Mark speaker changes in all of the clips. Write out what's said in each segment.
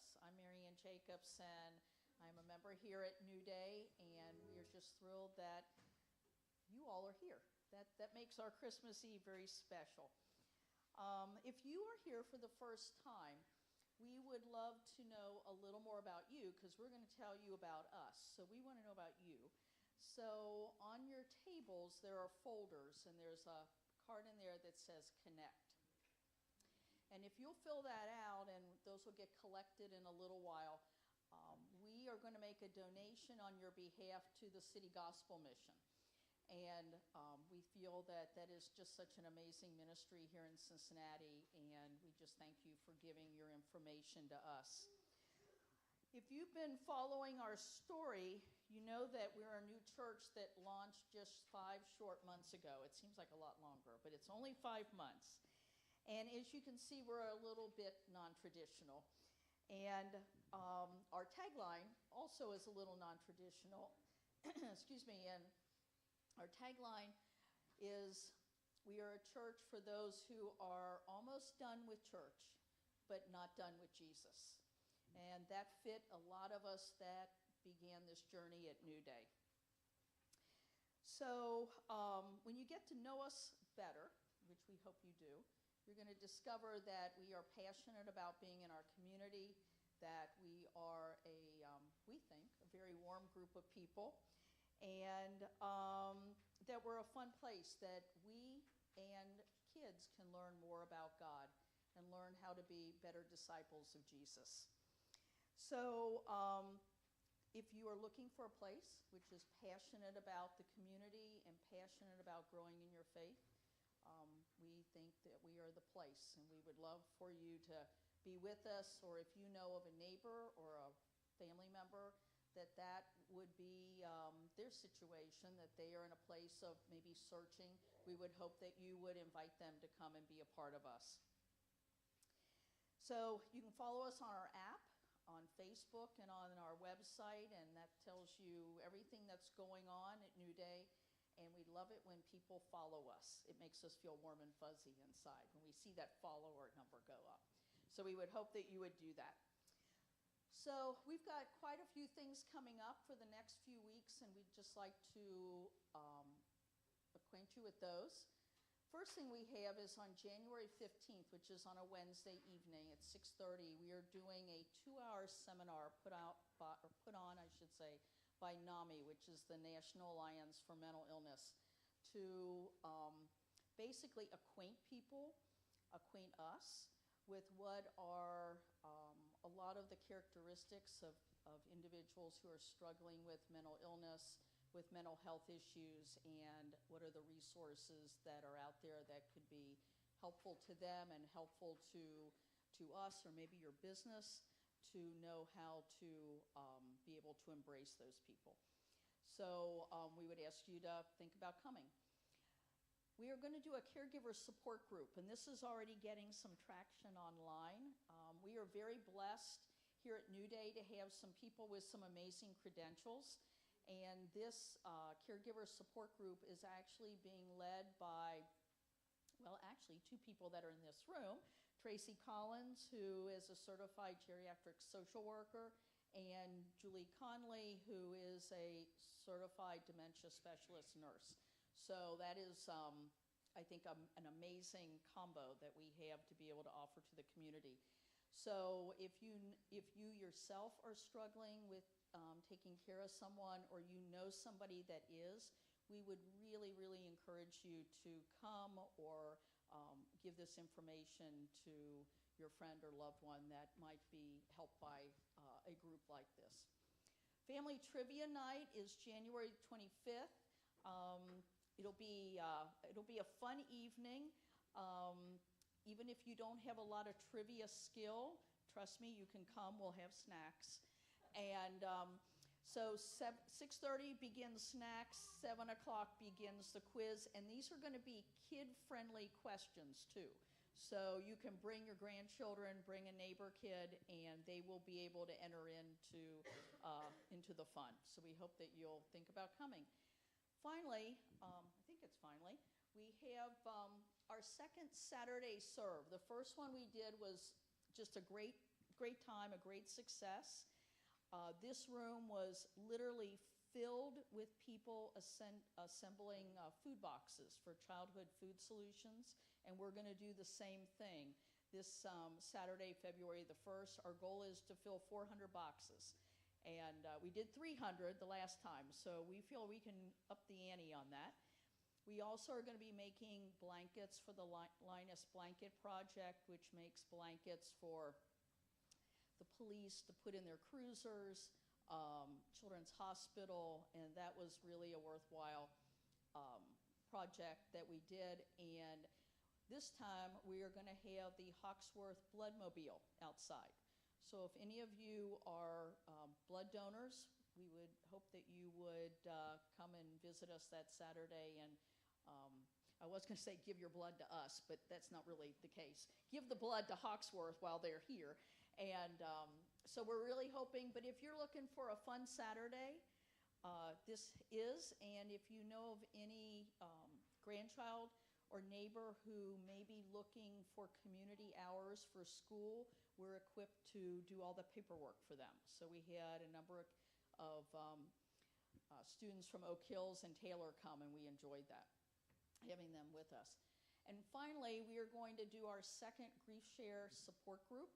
Speaker 1: us. I'm Marianne Jacobs, and I'm a member here at New Day, and we are just thrilled that you all are here. That makes our Christmas Eve very special. If you are here for the first time, we would love to know a little more about you, because we're going to tell you about us. So we want to know about you. So on your tables, there are folders, and there's a card in there that says Connect. And if you'll fill that out, and those will get collected in a little while, we are going to make a donation on your behalf to the City Gospel Mission. And we feel that that is just such an amazing ministry here in Cincinnati, and we just thank you for giving your information to us. If you've been following our story, you know that we're a new church that launched just 5 short months ago. It seems like a lot longer, but it's only 5 months. And as you can see, we're a little bit non-traditional. And our tagline also is a little non-traditional. Excuse me. And our tagline is, we are a church for those who are almost done with church, but not done with Jesus. And that fit a lot of us that began this journey at New Day. So when you get to know us better, which we hope you do, you're going to discover that we are passionate about being in our community, that we are we think, a very warm group of people, and that we're a fun place that we and kids can learn more about God and learn how to be better disciples of Jesus. So if you are looking for a place which is passionate about the community and passionate about growing in your faith, we think that we are the place, and we would love for you to be with us, or if you know of a neighbor or a family member that would be their situation, that they are in a place of maybe searching, we would hope that you would invite them to come and be a part of us. So you can follow us on our app, on Facebook, and on our website, and that tells you everything that's going on at New Day, and we love it when people follow us. It makes us feel warm and fuzzy inside when we see that follower number go up. So we would hope that you would do that. So we've got quite a few things coming up for the next few weeks, and we'd just like to acquaint you with those. First thing we have is on January 15th, which is on a Wednesday evening at 6:30. We are doing a 2-hour seminar put on, by NAMI, which is the National Alliance for Mental Illness, to basically acquaint us with what are a lot of the characteristics of individuals who are struggling with mental illness, with mental health issues, and what are the resources that are out there that could be helpful to them and helpful to us or maybe your business to know how to be able to embrace those people. So we would ask you to think about coming. We are going to do a caregiver support group, and this is already getting some traction online. We are very blessed here at New Day to have some people with some amazing credentials. And this caregiver support group is actually being led by, well, actually 2 people that are in this room. Tracy Collins, who is a certified geriatric social worker, and Julie Conley, who is a certified dementia specialist nurse. So that is, I think, an amazing combo that we have to be able to offer to the community. So if you yourself are struggling with taking care of someone, or you know somebody that is, we would really, really encourage you to come or give this information to your friend or loved one that might be helped by a group like this. Family Trivia Night is January 25th. It'll be a fun evening. Even if you don't have a lot of trivia skill, trust me, you can come. We'll have snacks. And so 6:30 begins snacks, 7 o'clock begins the quiz, and these are going to be kid-friendly questions too. So you can bring your grandchildren, bring a neighbor kid, and they will be able to enter into the fun. So we hope that you'll think about coming. Finally, we have our second Saturday serve. The first one we did was just a great great time, a great success. This room was literally filled with people assembling food boxes for Childhood Food Solutions, and we're going to do the same thing. This Saturday, February the 1st, our goal is to fill 400 boxes. And we did 300 the last time, so we feel we can up the ante on that. We also are going to be making blankets for the Linus Blanket Project, which makes blankets for the police to put in their cruisers, Children's Hospital, and that was really a worthwhile project that we did. And this time we are going to have the Hawksworth Bloodmobile outside. So if any of you are blood donors, we would hope that you would come and visit us that Saturday. And I was going to say give your blood to us, but that's not really the case. Give the blood to Hawksworth while they're here. And so we're really hoping, but if you're looking for a fun Saturday, this is, and if you know of any grandchild or neighbor who may be looking for community hours for school, we're equipped to do all the paperwork for them. So we had a number of students from Oak Hills and Taylor come, and we enjoyed that, having them with us. And finally, we are going to do our second Grief Share support group.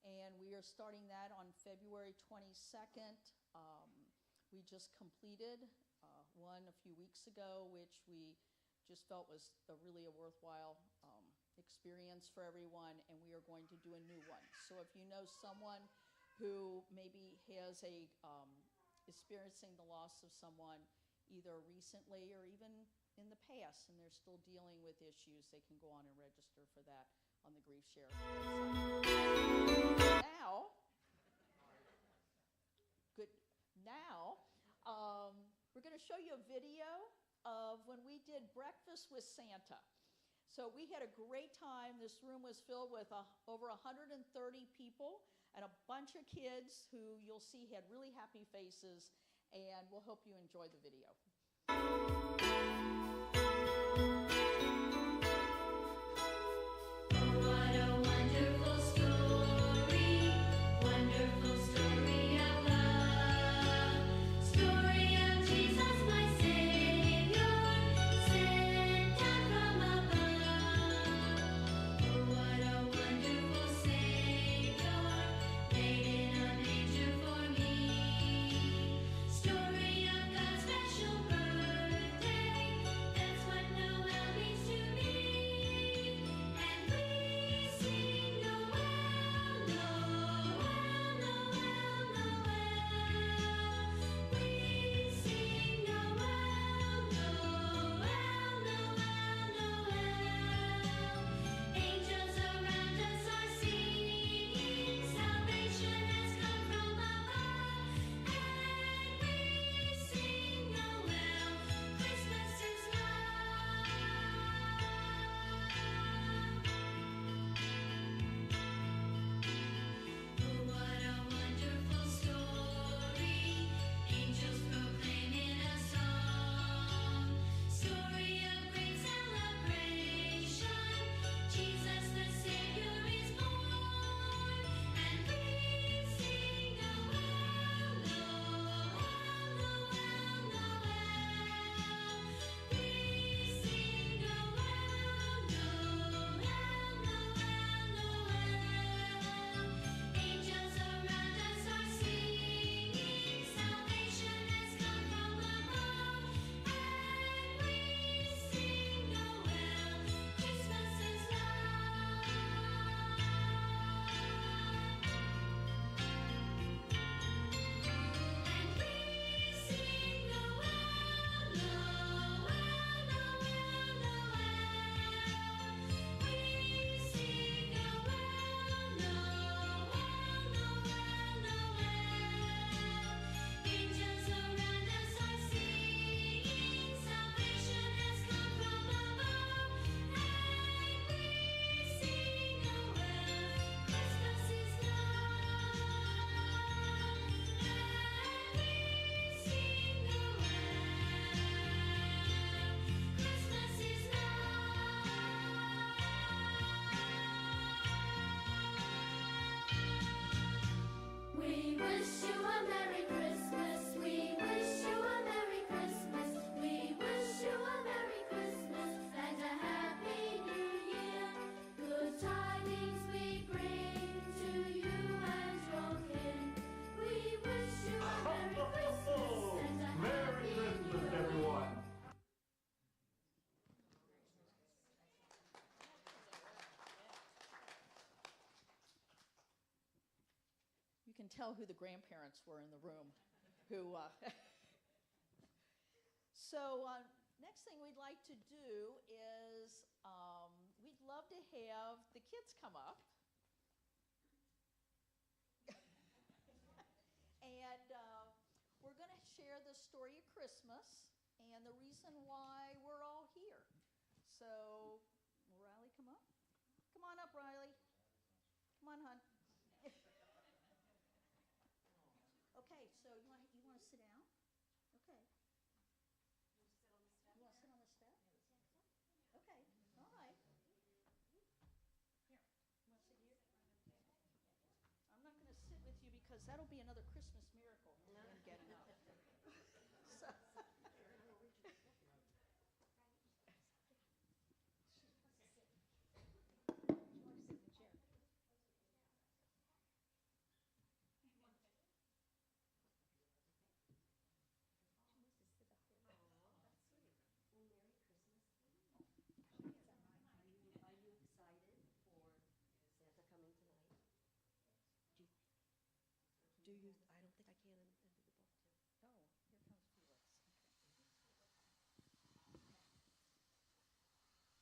Speaker 1: And we are starting that on February 22nd. We just completed one a few weeks ago, which we just felt was really a worthwhile experience for everyone, and we are going to do a new one. So if you know someone who maybe has experiencing the loss of someone either recently or even in the past, and they're still dealing with issues, they can go on and register for that on the Grief Share website. Now, we're going to show you a video of when we did Breakfast with Santa. So we had a great time. This room was filled with over 130 people and a bunch of kids who you'll see had really happy faces, and we'll hope you enjoy the video. can tell who the grandparents were in the room. Who? So next thing we'd like to do is we'd love to have the kids come up. And we're going to share the story of Christmas and the reason why we're all here. So, will Riley come up? Come on up, Riley. Come on, hon. Okay, so you want to sit down? Okay. You want to sit on the step? Okay, all right. Here, you want to sit here? I'm not going to sit with you because that'll be another Christmas miracle in getting up. So.
Speaker 2: Do you? I don't think I can into the book, too.
Speaker 1: Oh, here comes Felix. Okay.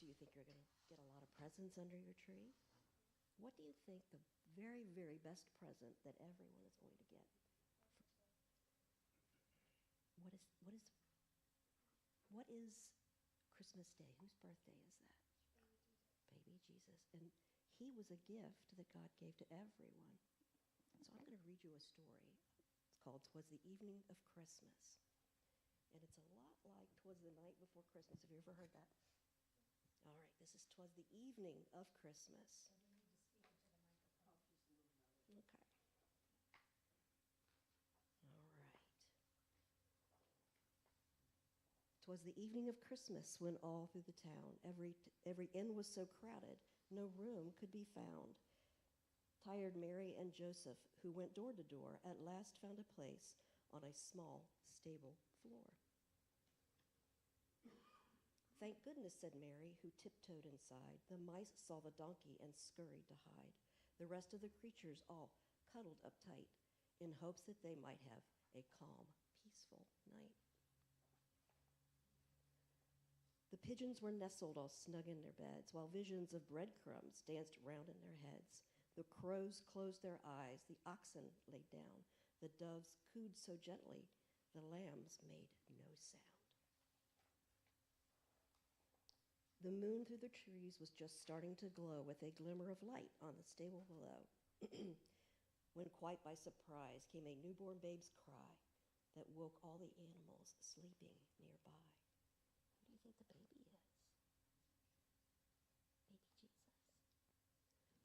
Speaker 2: Do you think you're going to get a lot of presents under your tree? What do you think the very, very best present that everyone is going to get? What is Christmas Day? Whose birthday is that? Baby Jesus. And he was a gift that God gave to everyone. So I'm going to read you a story. It's called "'Twas the Evening of Christmas." And it's a lot like "'Twas the Night Before Christmas." Have you ever heard that? All right, this is "'Twas the Evening of Christmas." Okay. All right. "'Twas the evening of Christmas when all through the town every inn was so crowded, no room could be found. Tired Mary and Joseph, who went door to door, at last found a place on a small stable floor. "Thank goodness," said Mary, who tiptoed inside. "The mice saw the donkey and scurried to hide. The rest of the creatures all cuddled up tight in hopes that they might have a calm, peaceful night. The pigeons were nestled all snug in their beds, while visions of breadcrumbs danced round in their heads. The crows closed their eyes, the oxen laid down, the doves cooed so gently, the lambs made no sound. The moon through the trees was just starting to glow with a glimmer of light on the stable below, when quite by surprise came a newborn babe's cry that woke all the animals sleeping nearby. Who do you think the baby is? Baby Jesus.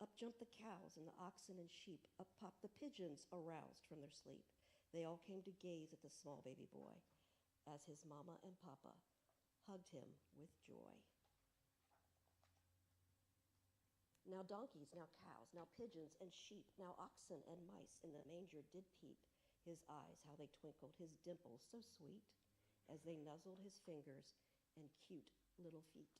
Speaker 2: Up jumped the cows and the oxen and sheep. Up popped the pigeons, aroused from their sleep. They all came to gaze at the small baby boy as his mama and papa hugged him with joy. Now donkeys, now cows, now pigeons and sheep, now oxen and mice in the manger did peep. His eyes, how they twinkled, his dimples so sweet, as they nuzzled his fingers and cute little feet.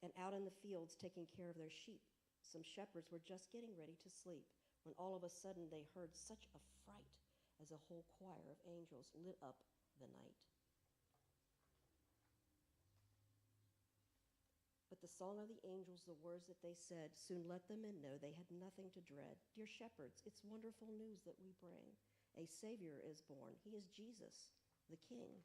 Speaker 2: And out in the fields taking care of their sheep, some shepherds were just getting ready to sleep, when all of a sudden they heard such a fright as a whole choir of angels lit up the night. But the song of the angels, the words that they said, soon let the men know they had nothing to dread. Dear shepherds, it's wonderful news that we bring. A Savior is born. He is Jesus, the King.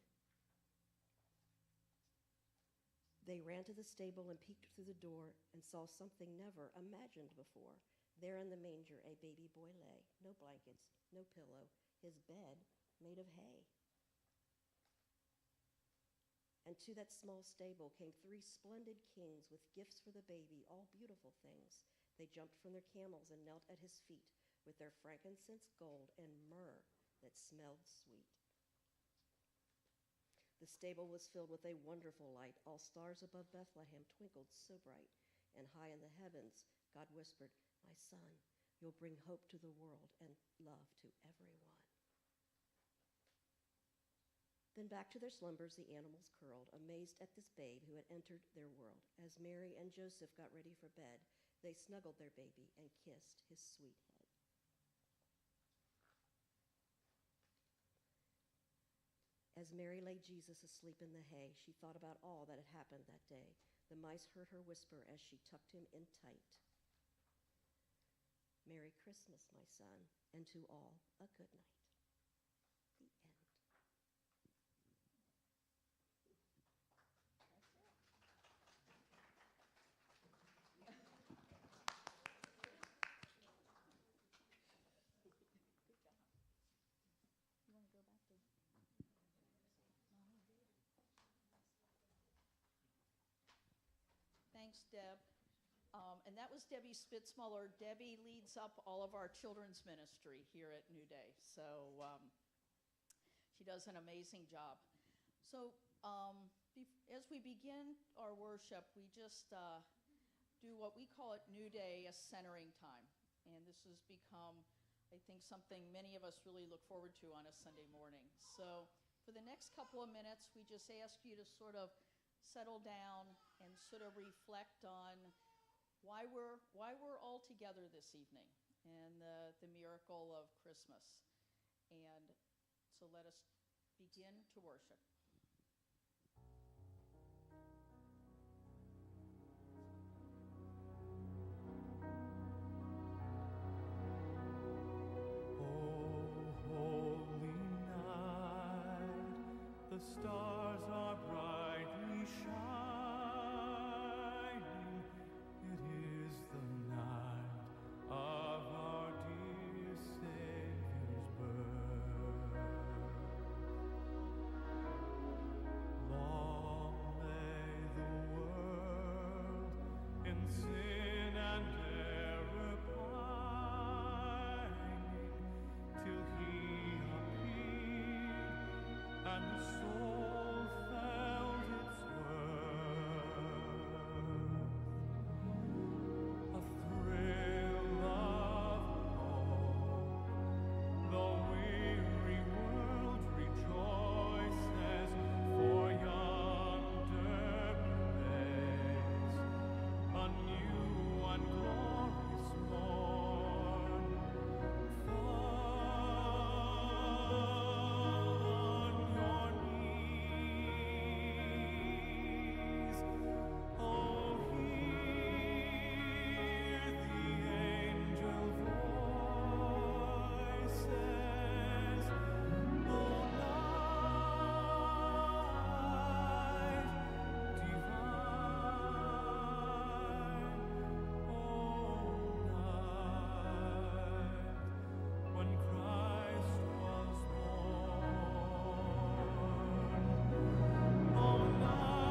Speaker 2: They ran to the stable and peeked through the door and saw something never imagined before. There in the manger a baby boy lay, no blankets, no pillow, his bed made of hay. And to that small stable came 3 splendid kings with gifts for the baby, all beautiful things. They jumped from their camels and knelt at his feet with their frankincense, gold, and myrrh that smelled sweet. The stable was filled with a wonderful light. All stars above Bethlehem twinkled so bright. And high in the heavens, God whispered, "My son, you'll bring hope to the world and love to everyone." Then back to their slumbers the animals curled, amazed at this babe who had entered their world. As Mary and Joseph got ready for bed, they snuggled their baby and kissed his sweet head. As Mary laid Jesus asleep in the hay, she thought about all that had happened that day. The mice heard her whisper as she tucked him in tight. Merry Christmas, my son, and to all a good night. The end.
Speaker 1: Thanks, Deb. And that was Debbie Spitzmuller. Debbie leads up all of our children's ministry here at New Day. So she does an amazing job. So as we begin our worship, we just do what we call at New Day a centering time. And this has become, I think, something many of us really look forward to on a Sunday morning. So for the next couple of minutes, we just ask you to sort of settle down and sort of reflect on why we're all together this evening and the miracle of Christmas. And so let us begin to worship.
Speaker 3: The stars are brightly shining. It is the night of our dear Savior's birth. Long lay the world in sin and error pining, till He appeared and the soul felt its worth. A thrill of hope, the weary world rejoices, for yonder praise a new and glorious morn. When Christ was born, O night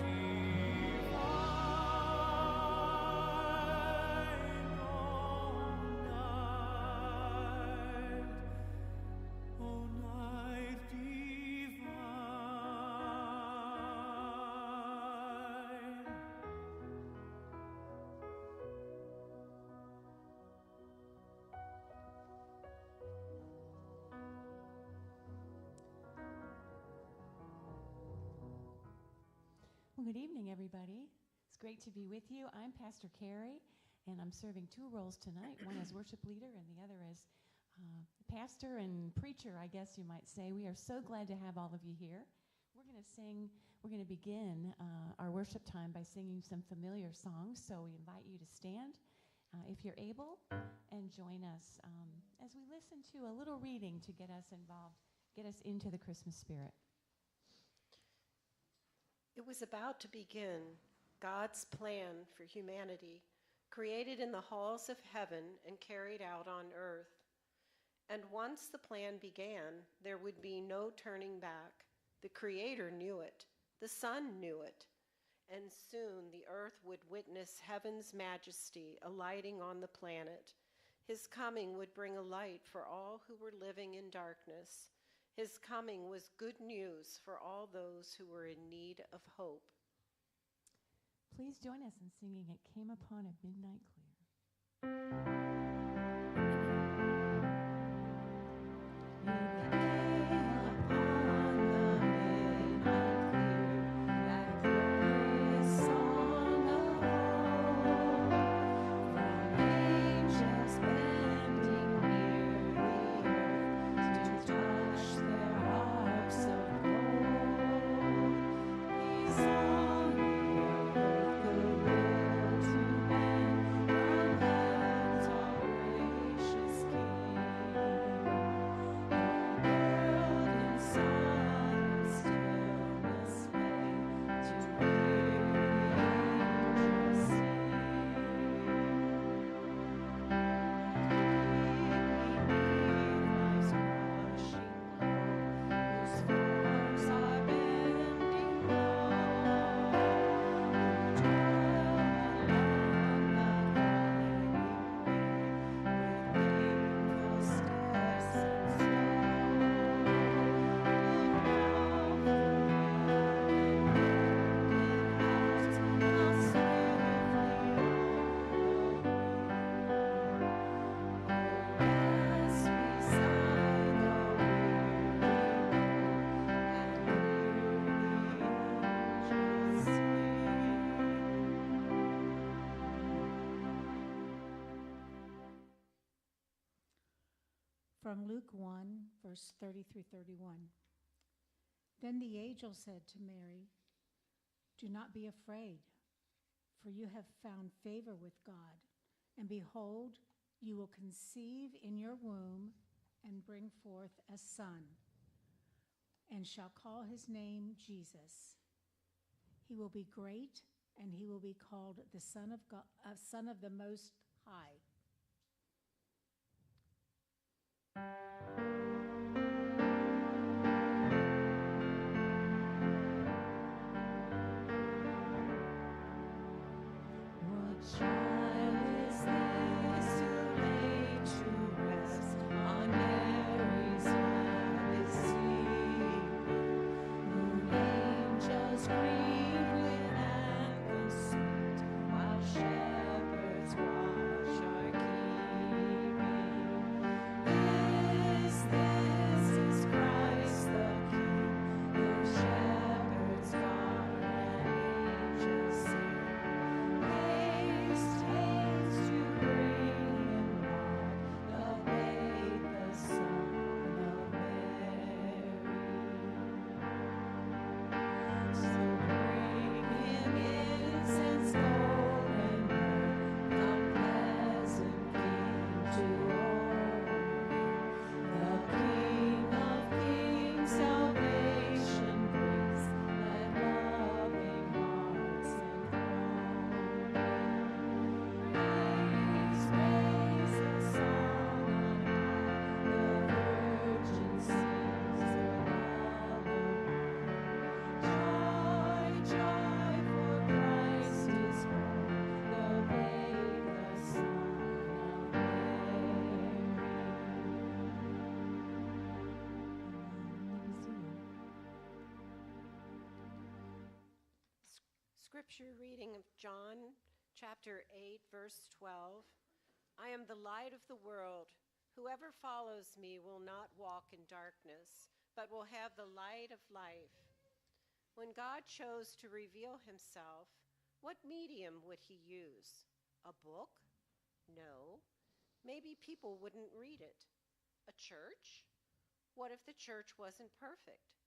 Speaker 3: divine, O night divine.
Speaker 4: Well, good evening, everybody. It's great to be with you. I'm Pastor Carrie, and I'm serving two roles tonight, one as worship leader and the other as pastor and preacher, I guess you might say. We are so glad to have all of you here. We're going to begin our worship time by singing some familiar songs, so we invite you to stand if you're able and join us as we listen to a little reading to get us involved, get us into the Christmas spirit.
Speaker 5: It was about to begin God's plan for humanity, created in the halls of heaven and carried out on earth. And once the plan began, there would be no turning back. The Creator knew it. The Son knew it. And soon the earth would witness heaven's majesty alighting on the planet. His coming would bring a light for all who were living in darkness. His coming was good news for all those who were in need of hope.
Speaker 4: Please join us in singing It Came Upon a Midnight Clear.
Speaker 5: To
Speaker 6: From Luke 1, verse 30 through 31. Then the angel said to Mary, "Do not be afraid, for you have found favor with God. And behold, you will conceive in your womb and bring forth a son, and shall call his name Jesus. He will be great, and he will be called the Son of God, Son of the Most High.
Speaker 4: What child is this who laid to rest on Mary's lap is sleeping, whom angels greet with anthems sweet, while shepherds watch our keeping? This is Christ the King, whom shepherds guard and angels sing. Haste, haste to bring him word, the babe, the Son of Mary. So bring him incense, gold, and myrrh, the pleasant King to honor him. The King of kings salvation brings, let loving hearts enthrone him. Praise, praise the song on high, the Virgin sings the lullaby. Joy, joy, for Christ is born, the babe, the Son of Mary.
Speaker 5: Scripture reading of John chapter 8, verse 12. I am the light of the world. Whoever follows me will not walk in darkness, but will have the light of life. When God chose to reveal himself, what medium would he use? A book? No. Maybe people wouldn't read it. A church? What if the church wasn't perfect?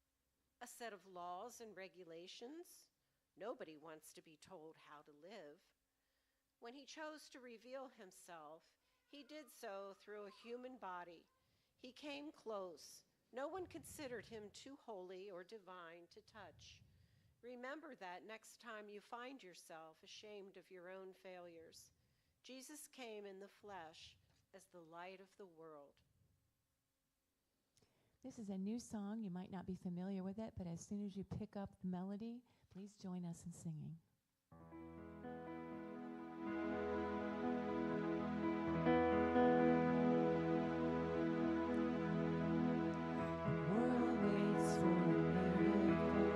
Speaker 5: A set of laws and regulations? Nobody wants to be told how to live. When he chose to reveal himself, he did so through a human body. He came close. No one considered him too holy or divine to touch. Remember that next time you find yourself ashamed of your own failures. Jesus came in the flesh as the light of the world.
Speaker 4: This is a new song. You might not be familiar with it, but as soon as you pick up the melody, please join us in singing. The world waits for a miracle.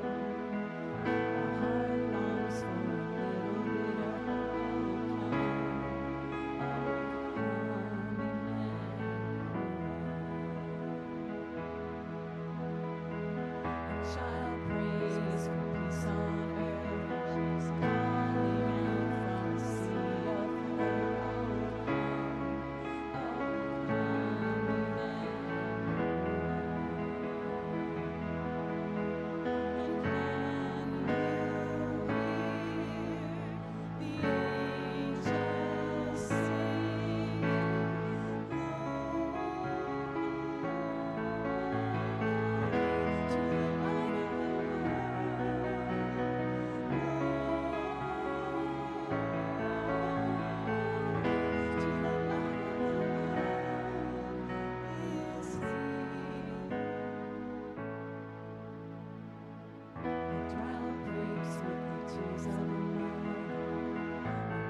Speaker 4: Our heart longs for a little bit of hope. Come, Emmanuel. A child prays for peace on earth. She's calling out from the sea of hurt. Oh, come, Emmanuel. And can you hear the angels sing?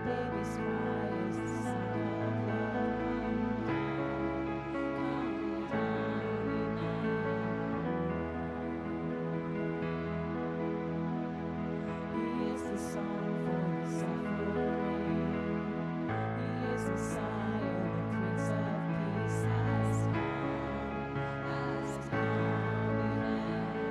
Speaker 4: Baby's cry is the sound of love. Come down, Emmanuel. He is the song for the suffering. He is Messiah, the Prince of Peace has come, Emmanuel.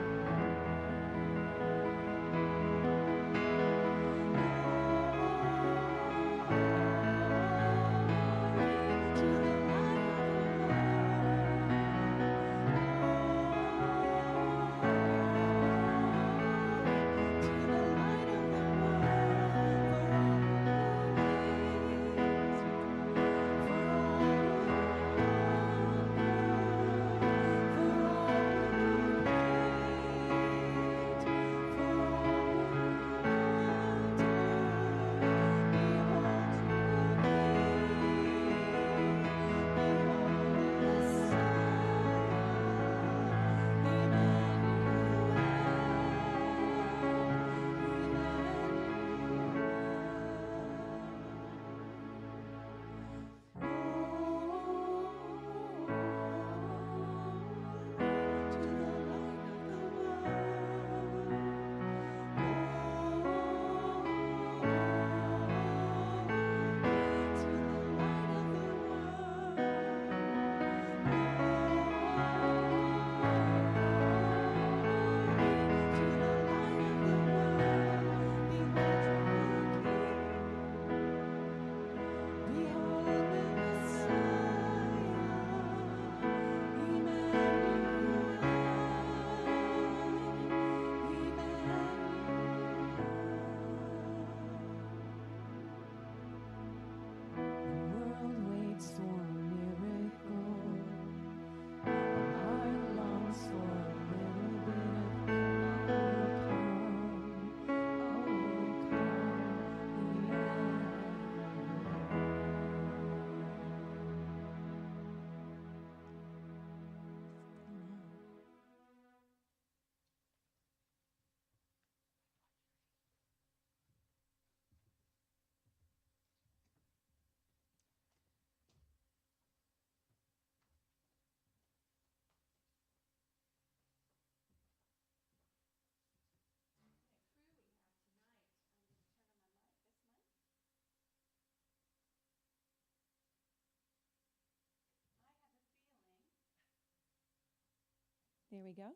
Speaker 4: There we go.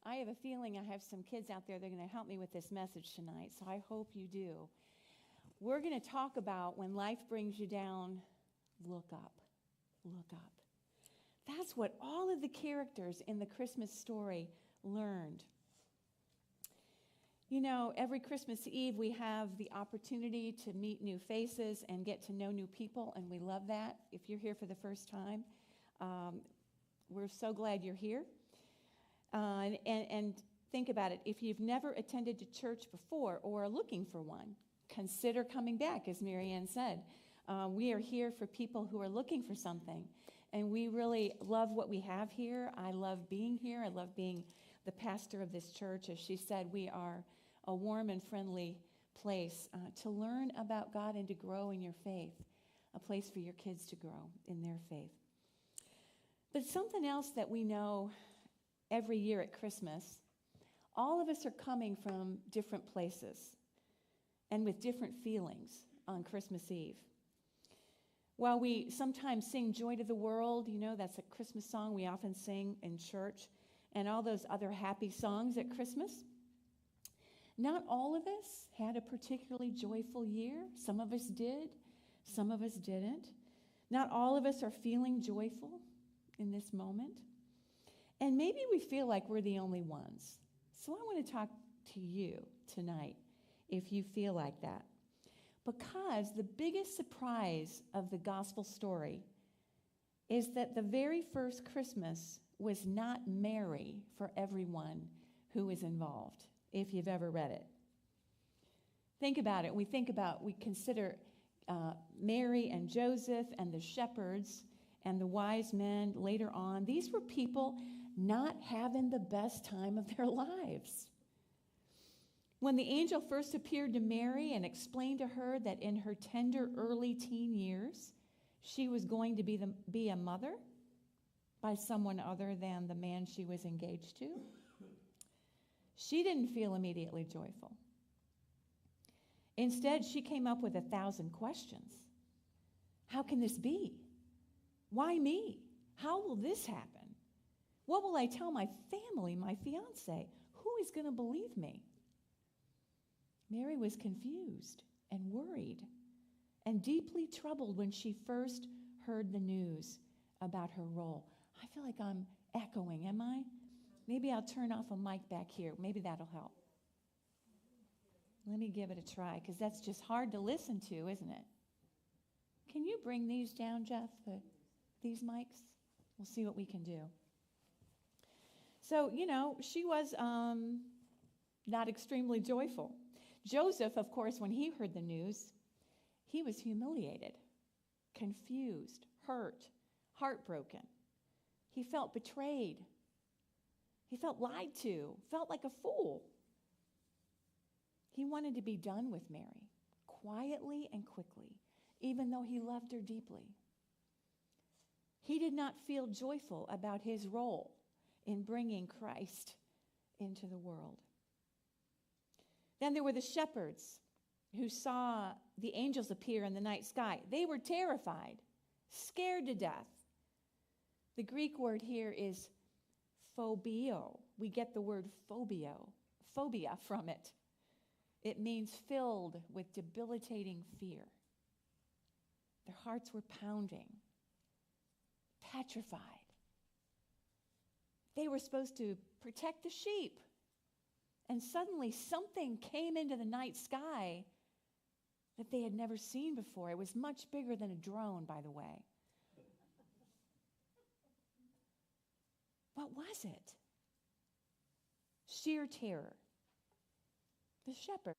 Speaker 4: I have a feeling I have some kids out there that are going to help me with this message tonight, so I hope you do. We're going to talk about when life brings you down, look up. Look up. That's what all of the characters in the Christmas story learned. You know, every Christmas Eve we have the opportunity to meet new faces and get to know new people, and we love that. If you're here for the first time, we're so glad you're here. And think about it. If you've never attended a church before or are looking for one, consider coming back, as Marianne said. We are here for people who are looking for something, and we really love what we have here. I love being here. I love being the pastor of this church. As she said, we are a warm and friendly place to learn about God and to grow in your faith, a place for your kids to grow in their faith. But something else that we know every year at Christmas, all of us are coming from different places and with different feelings on Christmas Eve. While we sometimes sing Joy to the World, you know, that's a Christmas song we often sing in church, and all those other happy songs at Christmas, not all of us had a particularly joyful year. Some of us did, some of us didn't. Not all of us are feeling joyful in this moment. And maybe we feel like we're the only ones. So I want to talk to you tonight if you feel like that. Because the biggest surprise of the gospel story is that the very first Christmas was not merry for everyone who was involved, if you've ever read it. Think about it. We consider Mary and Joseph and the shepherds and the wise men later on. These were people not having the best time of their lives. When the angel first appeared to Mary and explained to her that in her tender early teen years, she was going to be a mother by someone other than the man she was engaged to, she didn't feel immediately joyful. Instead, she came up with 1,000 questions. How can this be? Why me? How will this happen? What will I tell my family, my fiancé? Who is going to believe me? Mary was confused and worried and deeply troubled when she first heard the news about her role. I feel like I'm echoing, am I? Maybe I'll turn off a mic back here. Maybe that'll help. Let me give it a try, because that's just hard to listen to, isn't it? Can you bring these down, Jeff, these mics? We'll see what we can do. So, you know, she was not extremely joyful. Joseph, of course, when he heard the news, he was humiliated, confused, hurt, heartbroken. He felt betrayed. He felt lied to, felt like a fool. He wanted to be done with Mary, quietly and quickly, even though he loved her deeply. He did not feel joyful about his role in bringing Christ into the world. Then there were the shepherds who saw the angels appear in the night sky. They were terrified, scared to death. The Greek word here is phobeo. We get the word phobia from it. It means filled with debilitating fear. Their hearts were pounding, petrified. They were supposed to protect the sheep. And suddenly something came into the night sky that they had never seen before. It was much bigger than a drone, by the way. What was it? Sheer terror. The shepherd.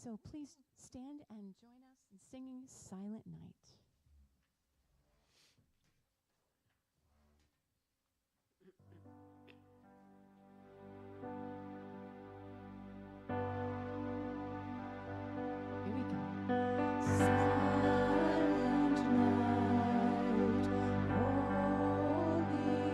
Speaker 4: So please stand and join us in singing Silent Night. Here we go.
Speaker 6: Silent night, holy night, all is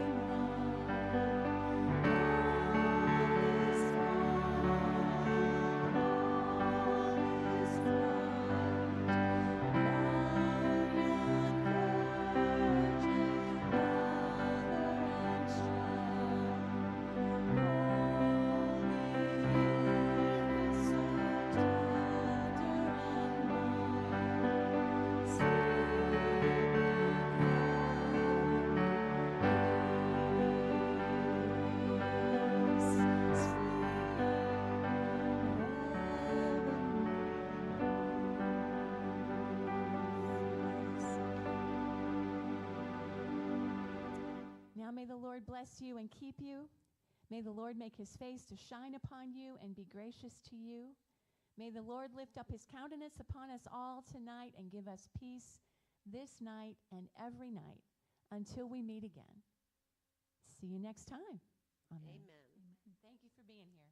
Speaker 4: Now may the Lord bless you and keep you. May the Lord make his face to shine upon you and be gracious to you. May the Lord lift up his countenance upon us all tonight and give us peace this night and every night until we meet again. See you next time. Amen.
Speaker 5: Amen.
Speaker 4: Thank you for being here.